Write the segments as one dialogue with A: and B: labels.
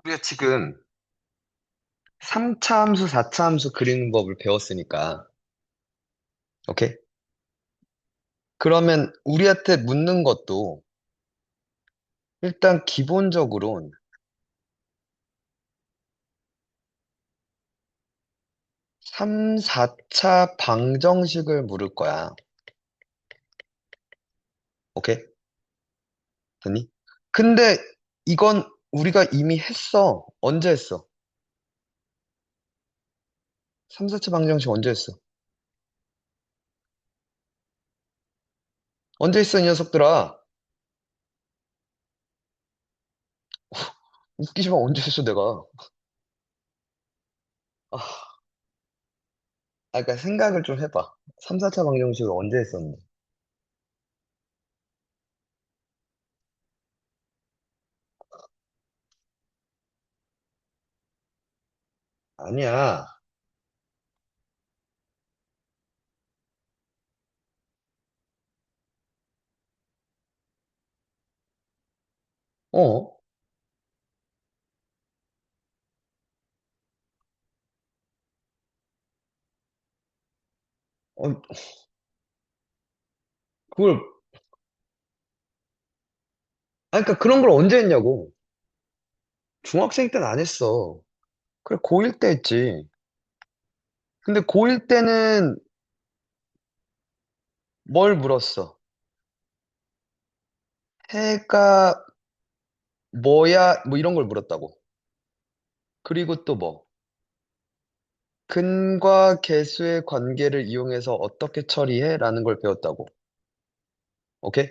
A: 우리가 지금 3차 함수, 4차 함수 그리는 법을 배웠으니까, 오케이? 그러면 우리한테 묻는 것도 일단 기본적으로는 3, 4차 방정식을 물을 거야. 오케이? 됐니? 근데 이건 우리가 이미 했어. 언제 했어? 3, 4차 방정식 언제 했어? 언제 했어, 이 녀석들아? 웃기지 마, 언제 했어, 내가. 아, 그러니까 생각을 좀 해봐. 3, 4차 방정식을 언제 했었는데? 아니야. 어? 어, 그걸, 그러니까 그런 걸 언제 했냐고. 중학생 때는 안 했어. 그래, 고1 때 했지. 근데 고1 때는 뭘 물었어? 해가 뭐야? 뭐 이런 걸 물었다고. 그리고 또 뭐? 근과 계수의 관계를 이용해서 어떻게 처리해? 라는 걸 배웠다고. 오케이?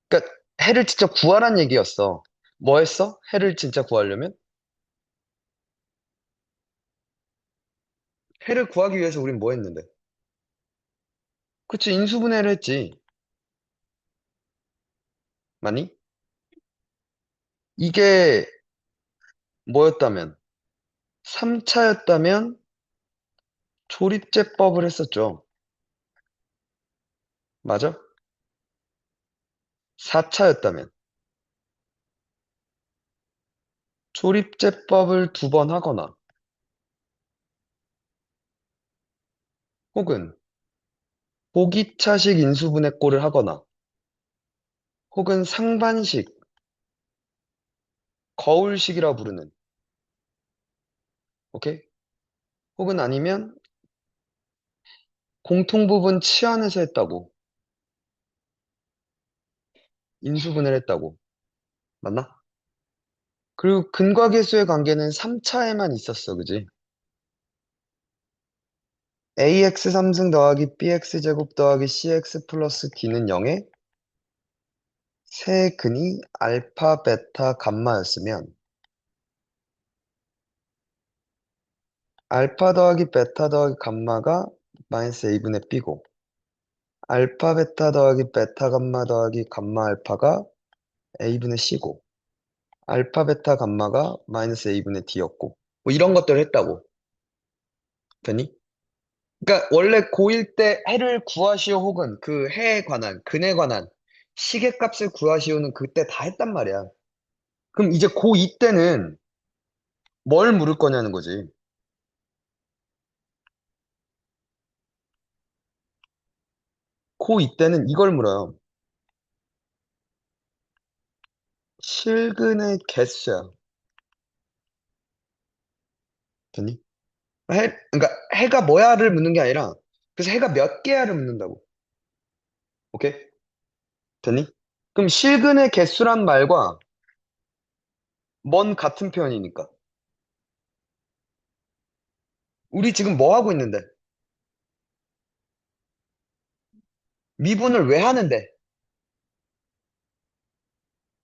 A: 그러니까 해를 진짜 구하란 얘기였어. 뭐 했어? 해를 진짜 구하려면? 해를 구하기 위해서 우린 뭐 했는데? 그치, 인수분해를 했지. 맞니? 이게 뭐였다면? 3차였다면 조립제법을 했었죠. 맞아? 4차였다면 조립제법을 두 번 하거나 혹은 보기차식 인수분해꼴을 하거나 혹은 상반식, 거울식이라 부르는 오케이? 혹은 아니면 공통부분 치환해서 했다고 인수분해를 했다고 맞나? 그리고 근과 계수의 관계는 3차에만 있었어 그지? ax 3승 더하기 bx 제곱 더하기 cx 플러스 d는 0에 세 근이 알파, 베타, 감마였으면 알파 더하기 베타 더하기 감마가 마이너스 a분의 b고 알파 베타 더하기 베타 감마 더하기 감마 알파가 a분의 c고 알파 베타 감마가 마이너스 a분의 d였고 뭐 이런 것들을 했다고 되니? 그러니까 원래 고1 때 해를 구하시오 혹은 그 해에 관한 근에 관한 시계값을 구하시오는 그때 다 했단 말이야. 그럼 이제 고2 때는 뭘 물을 거냐는 거지. 고2 때는 이걸 물어요. 실근의 개수야. 되니? 그러니까 해가 뭐야를 묻는 게 아니라 그래서 해가 몇 개야를 묻는다고. 오케이? 되니? 그럼 실근의 개수란 말과 뭔 같은 표현이니까. 우리 지금 뭐 하고 있는데? 미분을 왜 하는데?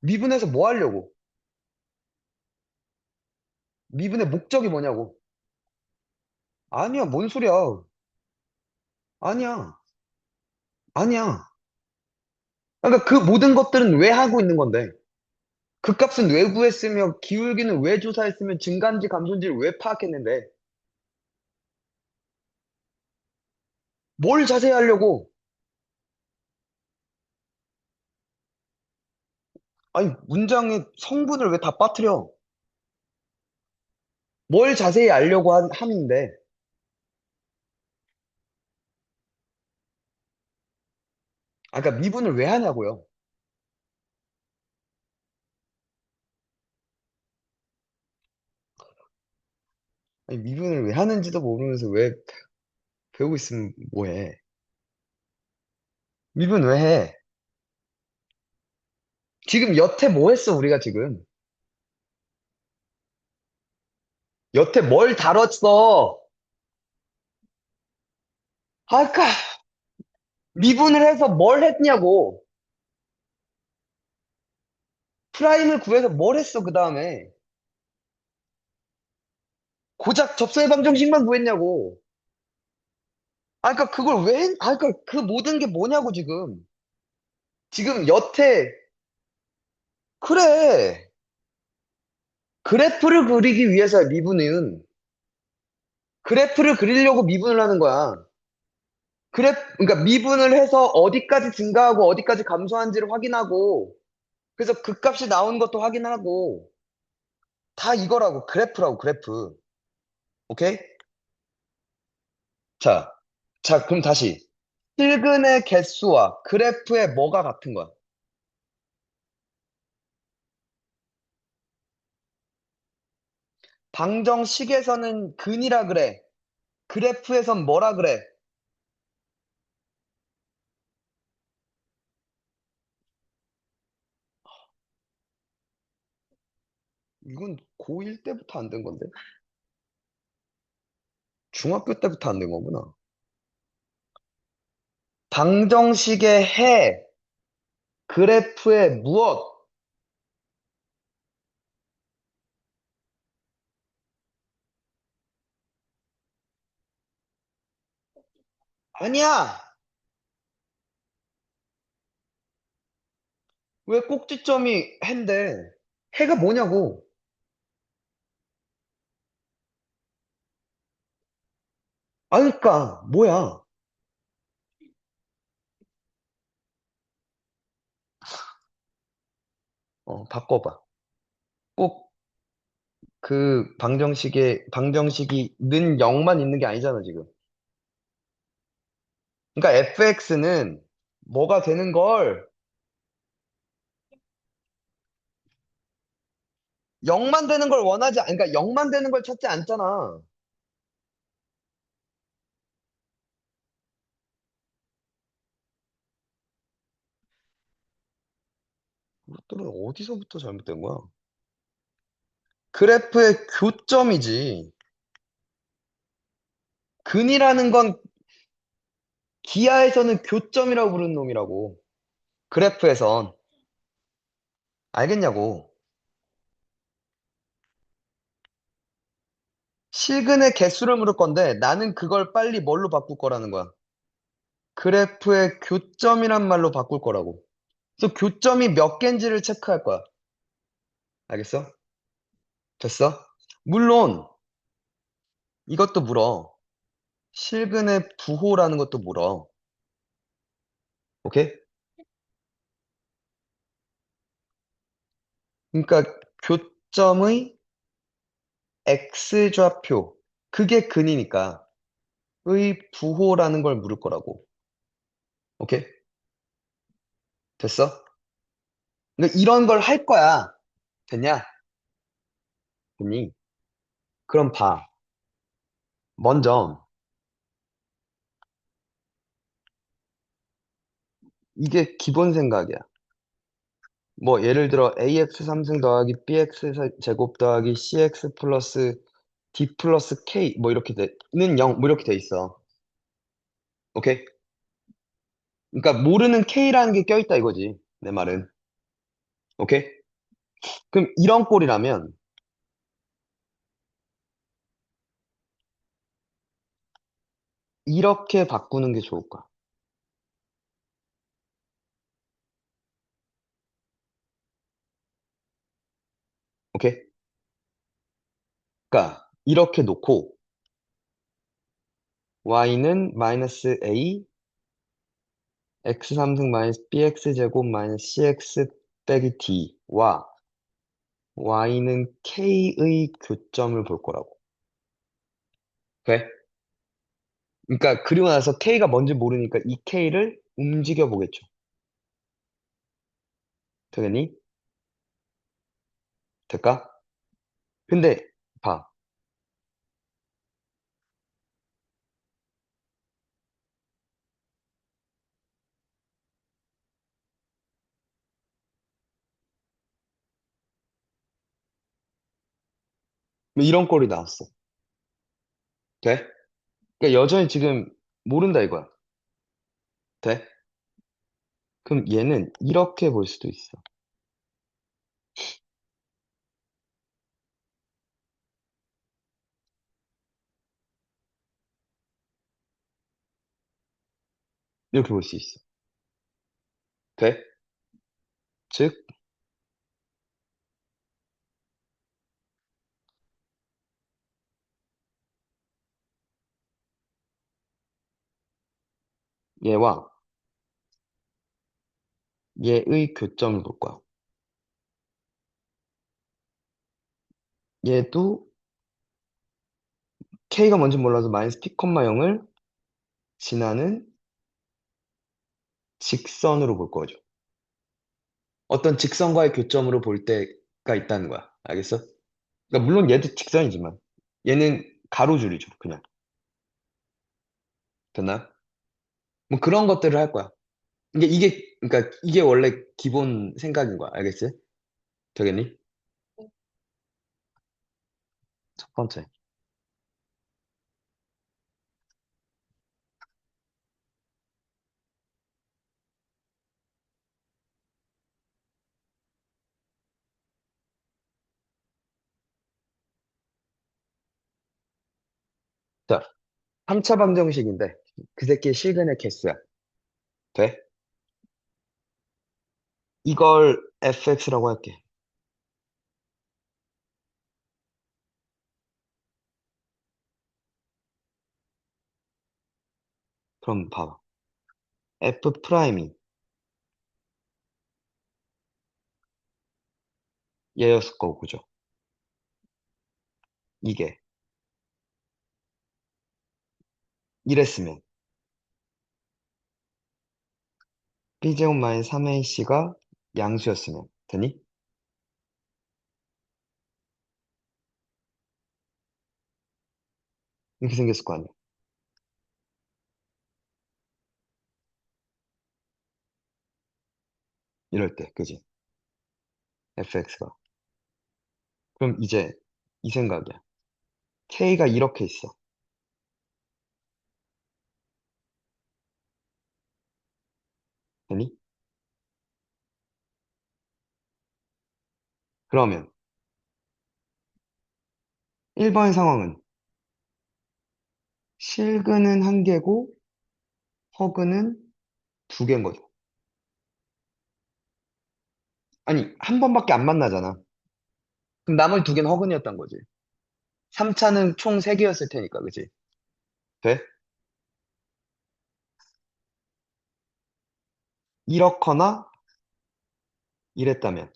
A: 미분해서 뭐 하려고? 미분의 목적이 뭐냐고? 아니야, 뭔 소리야? 아니야, 아니야. 그러니까 그 모든 것들은 왜 하고 있는 건데? 그 값은 왜 구했으며, 기울기는 왜 조사했으며, 증가인지 감소인지를 왜 파악했는데? 뭘 자세히 하려고? 아니, 문장의 성분을 왜 다 빠뜨려? 뭘 자세히 알려고 하는데. 아까 미분을 왜 하냐고요? 아니, 미분을 왜 하는지도 모르면서 왜 배우고 있으면 뭐해? 미분 왜 해? 지금 여태 뭐 했어, 우리가 지금? 여태 뭘 다뤘어? 아까 미분을 해서 뭘 했냐고. 프라임을 구해서 뭘 했어, 그 다음에. 고작 접수의 방정식만 구했냐고. 그러니까 그걸 왜, 그러니까 그 모든 게 뭐냐고, 지금. 지금 여태, 그래. 그래프를 그리기 위해서야, 미분은. 그래프를 그리려고 미분을 하는 거야. 그러니까 미분을 해서 어디까지 증가하고 어디까지 감소한지를 확인하고, 그래서 그 값이 나온 것도 확인하고, 다 이거라고, 그래프라고, 그래프. 오케이? 자, 자, 그럼 다시. 실근의 개수와 그래프의 뭐가 같은 거야? 방정식에서는 근이라 그래. 그래프에선 뭐라 그래? 이건 고1 때부터 안 된 건데? 중학교 때부터 안 된 거구나. 방정식의 해, 그래프의 무엇? 아니야! 왜 꼭지점이 해인데? 해가 뭐냐고? 그러니까, 뭐야? 바꿔봐. 꼭 그 방정식이 는 0만 있는 게 아니잖아, 지금. 그러니까 fx는 뭐가 되는 걸 0만 되는 걸 그러니까 0만 되는 걸 찾지 않잖아. 이것들은 어디서부터 잘못된 거야? 그래프의 교점이지. 근이라는 건 기하에서는 교점이라고 부르는 놈이라고. 그래프에선. 알겠냐고. 실근의 개수를 물을 건데 나는 그걸 빨리 뭘로 바꿀 거라는 거야. 그래프의 교점이란 말로 바꿀 거라고. 그래서 교점이 몇 개인지를 체크할 거야. 알겠어? 됐어? 물론 이것도 물어. 실근의 부호라는 것도 물어. 오케이? 그러니까 교점의 x좌표. 그게 근이니까 의 부호라는 걸 물을 거라고. 오케이? 됐어? 그러니까 이런 걸 할 거야. 됐냐? 됐니? 그럼 봐. 먼저 이게 기본 생각이야. 뭐 예를 들어 ax 3승 더하기 bx 제곱 더하기 cx 플러스 d 플러스 k 뭐 이렇게 는 0 뭐 이렇게 돼 있어. 오케이? 그러니까 모르는 k라는 게 껴있다 이거지. 내 말은. 오케이? 그럼 이런 꼴이라면 이렇게 바꾸는 게 좋을 거야. 오케이? 그러니까 이렇게 놓고 y는 마이너스 a x 3승 마이너스 bx 제곱 마이너스 cx 빼기 d와 y는 k의 교점을 볼 거라고. 돼? 그러니까 그리고 나서 K가 뭔지 모르니까 이 K를 움직여 보겠죠. 되겠니? 될까? 근데 봐. 뭐 이런 꼴이 나왔어. 돼? 그러니까 여전히 지금 모른다 이거야. 돼? 그럼 얘는 이렇게 볼 수도 있어. 이렇게 볼 수 있어. 돼? 즉, 얘와 얘의 교점을 볼 거야. 얘도 K가 뭔지 몰라서 마이너스 P, 0을 지나는 직선으로 볼 거죠. 어떤 직선과의 교점으로 볼 때가 있다는 거야. 알겠어? 그러니까 물론 얘도 직선이지만 얘는 가로줄이죠. 그냥. 됐나? 뭐 그런 것들을 할 거야. 그러니까 이게 원래 기본 생각인 거야. 알겠지? 되겠니? 첫 번째. 자, 3차 방정식인데 그 새끼의 실근의 개수야. 돼? 이걸 fx라고 할게. 그럼 봐봐. f 프라임이 얘였을 거고, 그죠? 이게 이랬으면 b제곱 마이너스 3ac가 양수였으면 되니? 이렇게 생겼을 거 아니야. 이럴 때, 그지? fx가. 그럼 이제 이 생각이야. k가 이렇게 있어. 되니? 그러면 1번의 상황은 실근은 한 개고 허근은 두 개인 거죠. 아니, 한 번밖에 안 만나잖아. 그럼 나머지 두 개는 허근이었던 거지. 3차는 총 세 개였을 테니까, 그지? 돼? 이렇거나 이랬다면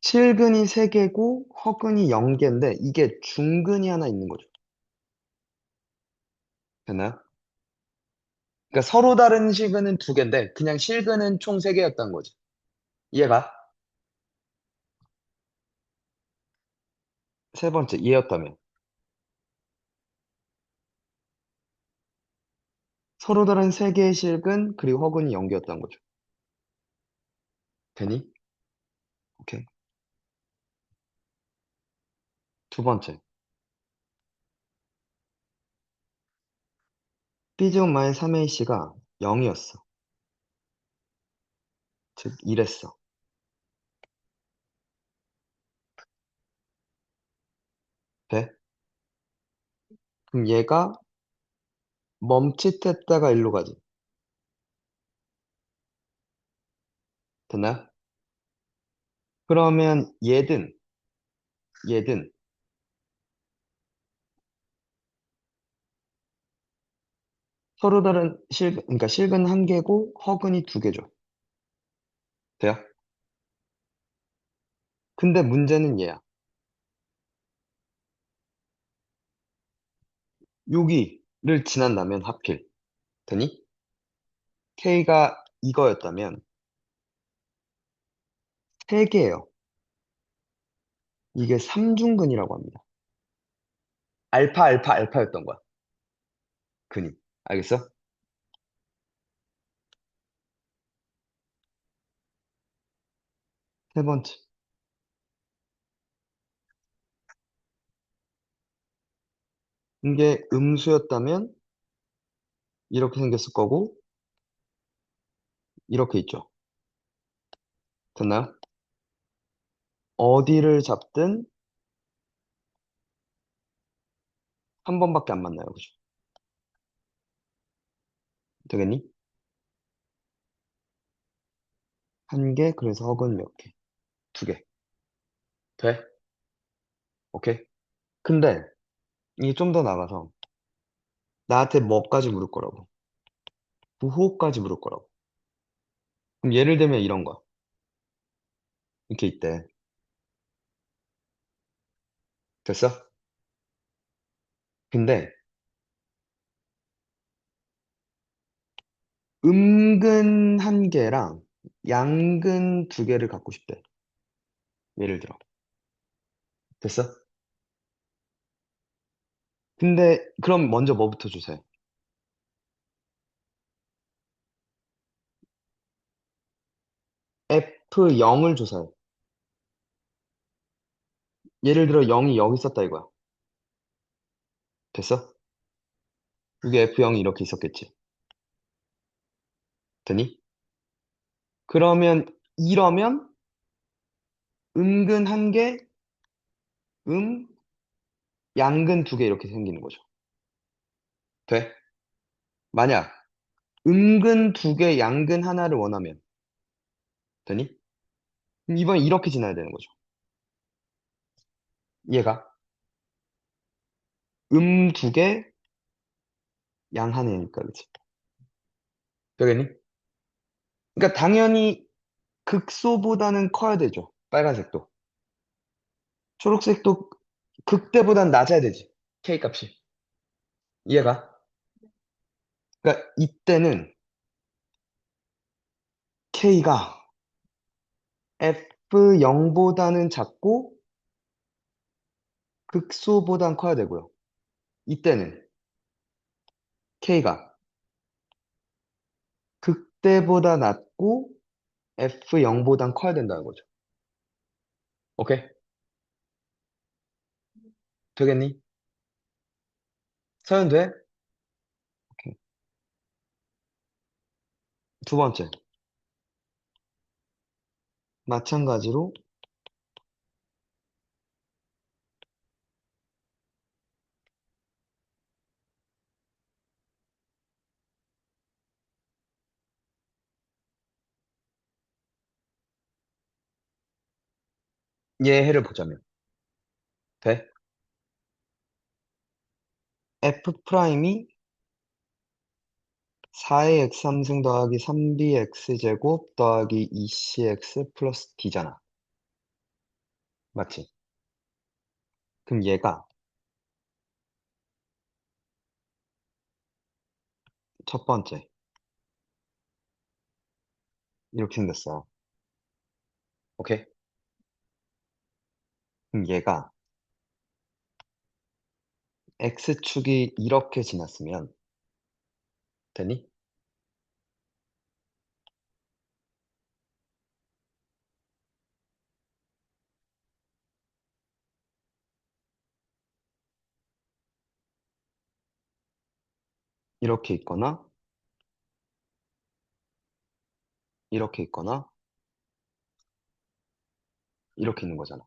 A: 실근이 세 개고 허근이 0개인데 이게 중근이 하나 있는 거죠. 됐나요? 그러니까 서로 다른 실근은 두 개인데 그냥 실근은 총 세 개였던 거지. 이해가? 세 번째, 이해였다면 서로 다른 세 개의 실근 그리고 허근이 0개였던 거죠. 되니? 오케이. 두 번째, B제곱 마이너스 3AC가 0이었어. 즉, 이랬어. 돼? 그럼 얘가 멈칫했다가 일로 가지. 됐나요? 그러면 얘든 서로 다른 그러니까 실근 한 개고 허근이 두 개죠. 돼요? 근데 문제는 얘야. 여기를 지난다면 하필. 되니? K가 이거였다면 3개예요. 이게 삼중근이라고 합니다. 알파, 알파, 알파였던 거야. 근이. 알겠어? 세 번째. 이게 음수였다면 이렇게 생겼을 거고, 이렇게 있죠. 됐나요? 어디를 잡든 한 번밖에 안 만나요. 그죠? 되겠니? 한 개, 그래서 허근 몇 개? 2개. 돼? 오케이? 근데 이게 좀 더 나가서 나한테 뭐까지 물을 거라고. 부호까지 물을 거라고. 그럼 예를 들면 이런 거. 이렇게 있대. 됐어? 근데 음근 한 개랑 양근 2개를 갖고 싶대. 예를 들어. 됐어? 근데 그럼 먼저 뭐부터 주세요? F0을 줘서요. 예를 들어 0이 여기 있었다 이거야. 됐어? 이게 F0이 이렇게 있었겠지. 되니? 그러면 이러면 음근 한 개, 음, 양근 2개 이렇게 생기는 거죠. 돼? 만약 음근 2개, 양근 하나를 원하면 되니? 그럼 이번 이렇게 지나야 되는 거죠. 얘가 2개, 양 하나니까 그치? 되겠니? 그러니까 당연히 극소보다는 커야 되죠. 빨간색도. 초록색도 극대보단 낮아야 되지. K 값이. 이해가? 그러니까 이때는 K가 F0보다는 작고 극소보단 커야 되고요. 이때는 K가 극대보다 낮고 F0보단 커야 된다는 거죠. 오케이? 되겠니? 서현돼? 오케이. 두 번째. 마찬가지로 예해를 보자면 돼? F 프라임이 4의 x3승 더하기 3bx제곱 더하기 2cx 플러스 d잖아. 맞지? 그럼 얘가 첫 번째. 이렇게 생겼어. 오케이? 그럼 얘가 x축이 이렇게 지났으면 되니? 이렇게 있거나 이렇게 있거나 이렇게 있는 거잖아.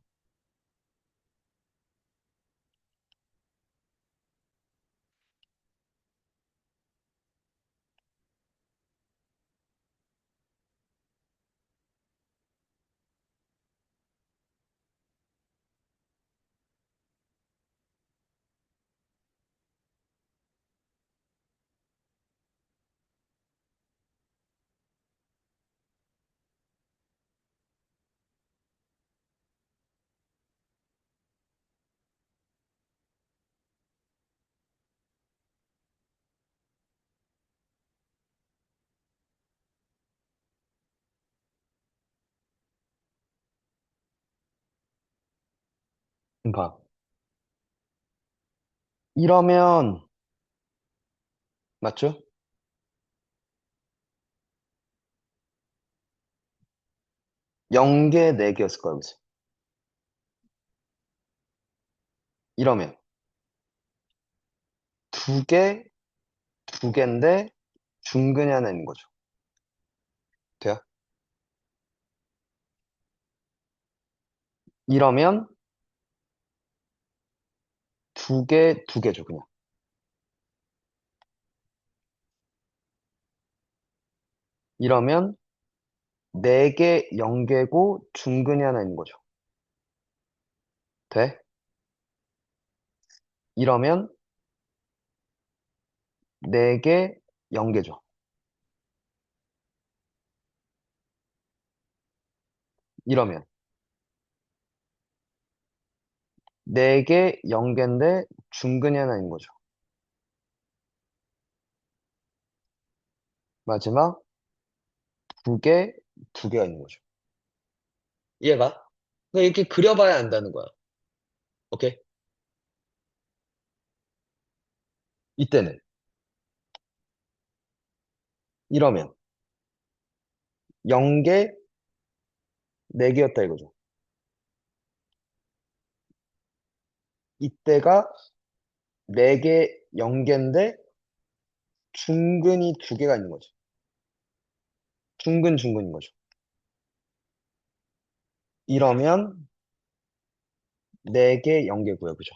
A: 봐. 이러면, 맞죠? 0개, 4개였을 거야, 그치? 이러면, 2개, 2개인데, 중근이 하나 있는 거죠. 돼요? 이러면, 2개, 2개죠, 그냥. 이러면, 4개, 0개고, 중근이 하나 있는 거죠. 돼? 이러면, 4개, 0개죠. 이러면, 4개, 0개인데, 중근이 하나 있는 거죠. 마지막, 2개, 2개가 있는 거죠. 이해가? 그러니까 이렇게 그려봐야 안다는 거야. 오케이? 이때는. 이러면, 0개, 4개였다 이거죠. 이때가 4개, 0개인데, 중근이 2개가 있는 거죠. 중근, 중근인 거죠. 이러면, 4개, 0개고요. 그죠?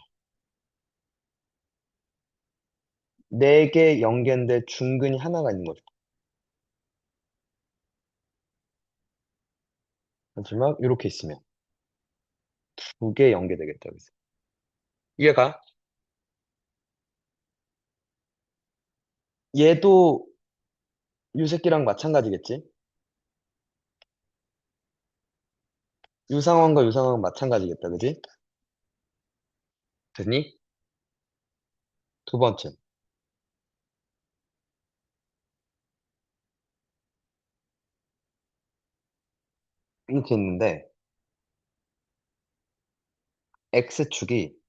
A: 4개, 0개인데, 중근이 하나가 있는 거죠. 마지막, 이렇게 있으면, 2개, 0개 되겠다. 그래서. 이해가? 얘도 이 새끼랑 마찬가지겠지? 유상원과 유상원 마찬가지겠다. 그지? 됐니? 두 번째. 이렇게 있는데, X축이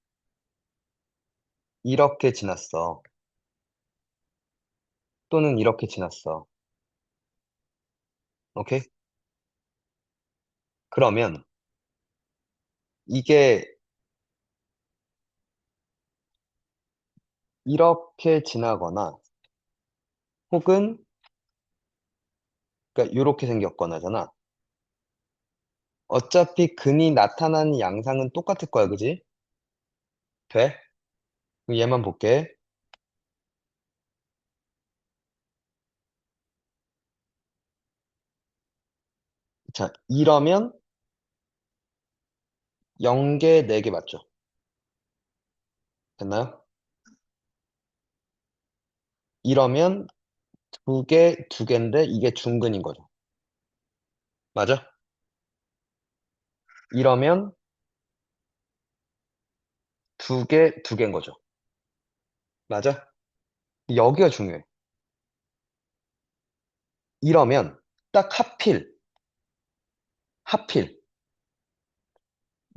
A: 이렇게 지났어. 또는 이렇게 지났어. 오케이? 그러면, 이게 이렇게 지나거나, 혹은, 그러니까 이렇게 생겼거나잖아. 어차피 근이 나타나는 양상은 똑같을 거야, 그지? 돼? 그럼 얘만 볼게. 자, 이러면 0개, 4개 맞죠? 됐나요? 이러면 2개, 2개인데 이게 중근인 거죠. 맞아? 이러면 2개, 2개인 거죠. 맞아? 여기가 중요해. 이러면 딱 하필,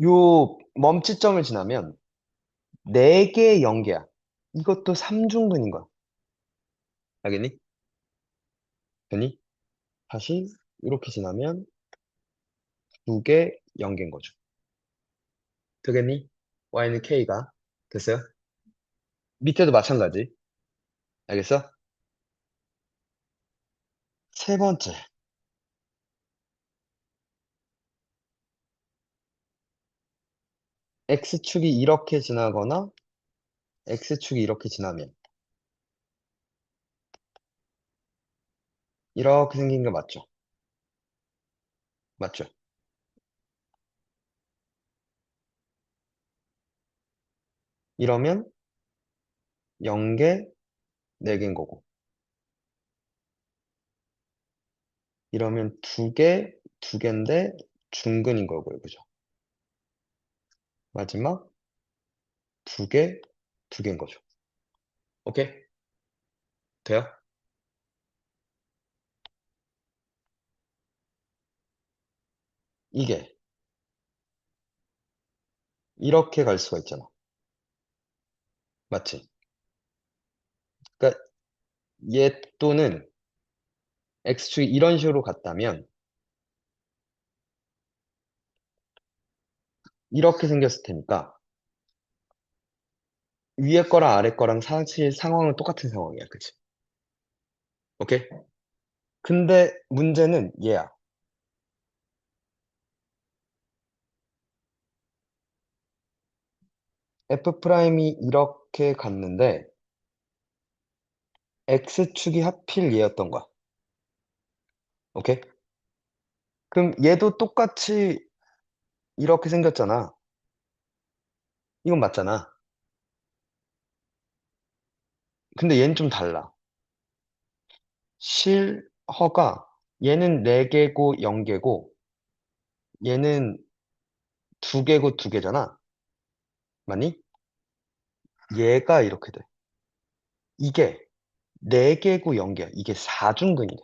A: 요 멈칫점을 지나면 4개, 0개야. 이것도 3중근인 거야. 알겠니? 되니? 다시 이렇게 지나면 2개, 0개인 거죠. 되겠니? y는 k가. 됐어요? 밑에도 마찬가지. 알겠어? 세 번째. x축이 이렇게 지나거나 x축이 이렇게 지나면 이렇게 생긴 거 맞죠? 맞죠? 이러면 0개, 4개인 거고. 이러면 2개, 2개인데 중근인 거고요. 그죠? 마지막 2개, 2개인 거죠. 오케이? 돼요? 이게 이렇게 갈 수가 있잖아. 맞지? 그러니까 얘 또는 x축이 이런 식으로 갔다면 이렇게 생겼을 테니까 위에 거랑 아래 거랑 사실 상황은 똑같은 상황이야. 그치? 오케이? 근데 문제는 얘야. f 프라임이 이렇게 갔는데 x축이 하필 얘였던 거야. 오케이? 그럼 얘도 똑같이 이렇게 생겼잖아. 이건 맞잖아. 근데 얘는 좀 달라. 실허가 얘는 4개고 0개고 얘는 2개고 2개잖아. 맞니? 얘가 이렇게 돼. 이게 4개고 0개야. 이게 4중근이 돼.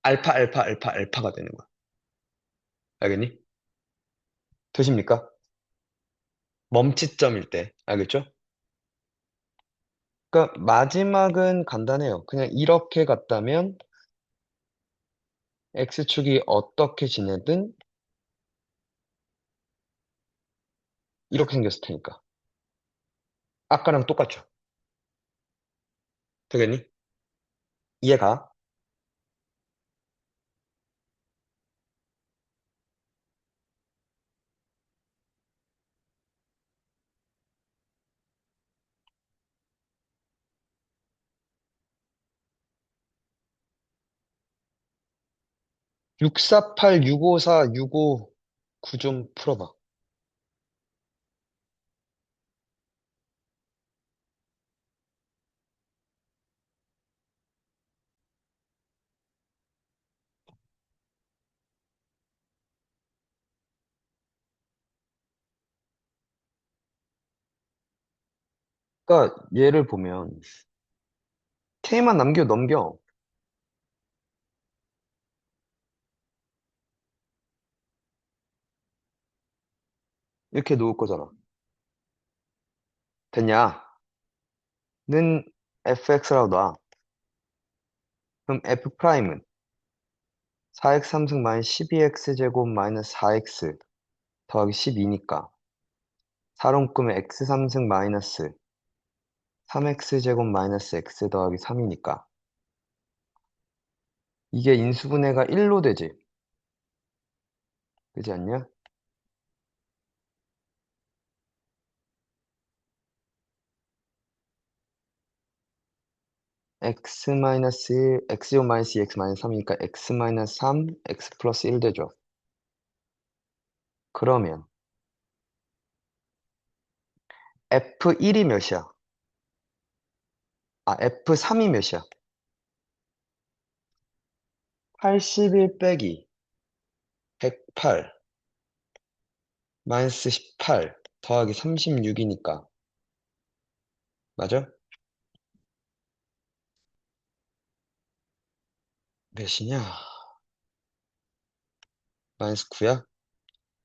A: 알파 알파 알파 알파가 되는 거야. 알겠니? 되십니까? 멈칫점일 때. 알겠죠? 그러니까 마지막은 간단해요. 그냥 이렇게 갔다면 X축이 어떻게 지내든 이렇게 생겼을 테니까. 아까랑 똑같죠? 되겠니? 이해가? 육 648, 654, 659 좀 풀어봐. 그러니까 얘를 보면 K만 남겨 넘겨. 이렇게 놓을 거잖아. 됐냐? 는 fx라고 놔. 그럼 f 프라임은 4x 3승 마이너스 12x 제곱 마이너스 4x 더하기 12니까 4롱금에 x 3승 마이너스 3x 제곱 마이너스 x 더하기 3이니까 이게 인수분해가 1로 되지. 그지 않냐? x 마이너스 1, x 제곱 마이너스 2x 마이너스 3이니까 x 마이너스 3, x 플러스 1 되죠. 그러면 f1이 몇이야? 아, f3이 몇이야? 81 빼기 108 마이너스 18 더하기 36이니까 맞아? 몇이냐? 마이너스 9야?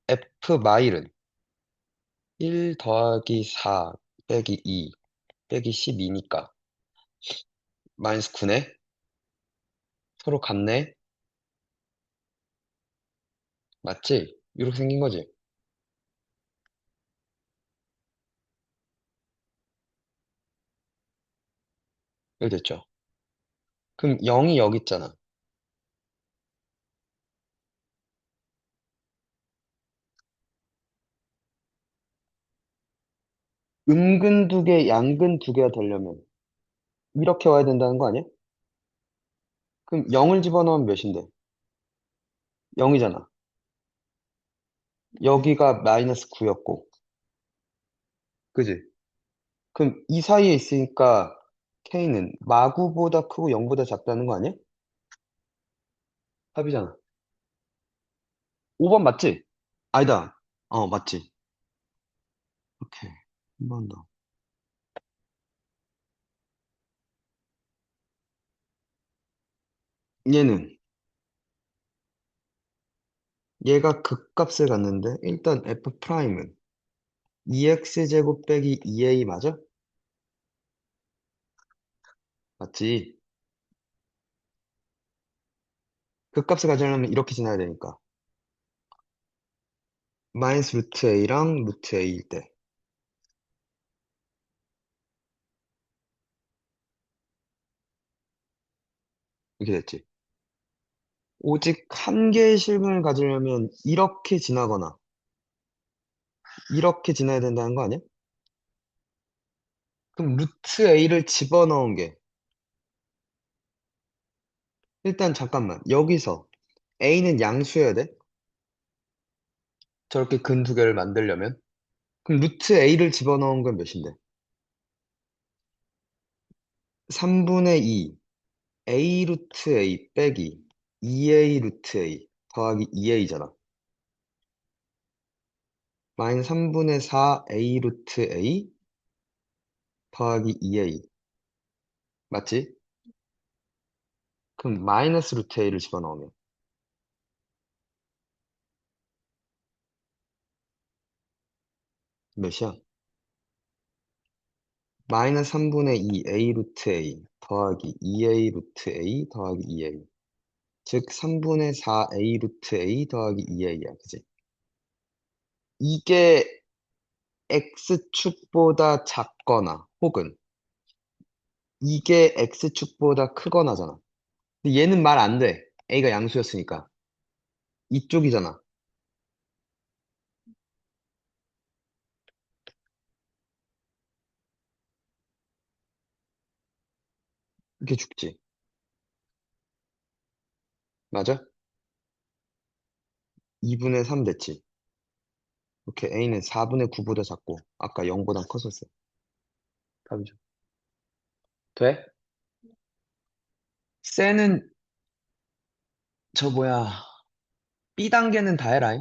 A: f 마일은 1 더하기 4 빼기 2 빼기 12니까 마이너스 9네? 서로 같네? 맞지? 이렇게 생긴 거지? 이렇게 됐죠? 그럼 0이 여기 있잖아. 음근 두 개, 양근 두 개가 되려면 이렇게 와야 된다는 거 아니야? 그럼 0을 집어넣으면 몇인데? 0이잖아. 여기가 마이너스 9였고. 그지? 그럼 이 사이에 있으니까 K는 마구보다 크고 0보다 작다는 거 아니야? 합이잖아. 5번 맞지? 아니다. 맞지. 오케이. 한 번 더. 얘는, 얘가 극값을 갖는데, 일단 F 프라임은 2x제곱 빼기 2a 맞아? 맞지? 그 값을 가져려면 이렇게 지나야 되니까. 마이너스 루트 a랑 루트 a일 때. 이렇게 됐지. 오직 한 개의 실근을 가지려면 이렇게 지나거나 이렇게 지나야 된다는 거 아니야? 그럼 루트 a를 집어넣은 게 일단 잠깐만 여기서 a는 양수여야 돼? 저렇게 근 두 개를 만들려면? 그럼 루트 a를 집어넣은 건 몇인데? 3분의 2 a 루트 a 빼기 2a 루트 a 더하기 2a잖아. 마이너스 3분의 4 a 루트 a 더하기 2a 맞지? 그럼 마이너스 루트 a를 집어넣으면 몇이야? 마이너스 3분의 2 a 루트 a 더하기 2a 루트 a 더하기 2a 즉 3분의 4 a 루트 a 더하기 2a야 그지? 이게 x축보다 작거나 혹은 이게 x축보다 크거나잖아. 근데 얘는 말 안 돼. a가 양수였으니까. 이쪽이잖아. 이렇게 죽지. 맞아? 2분의 3 됐지. 이렇게 a는 4분의 9보다 작고 아까 0보다 컸었어. 답이죠. 돼? 쟤는 저 뭐야 B 단계는 다 해라.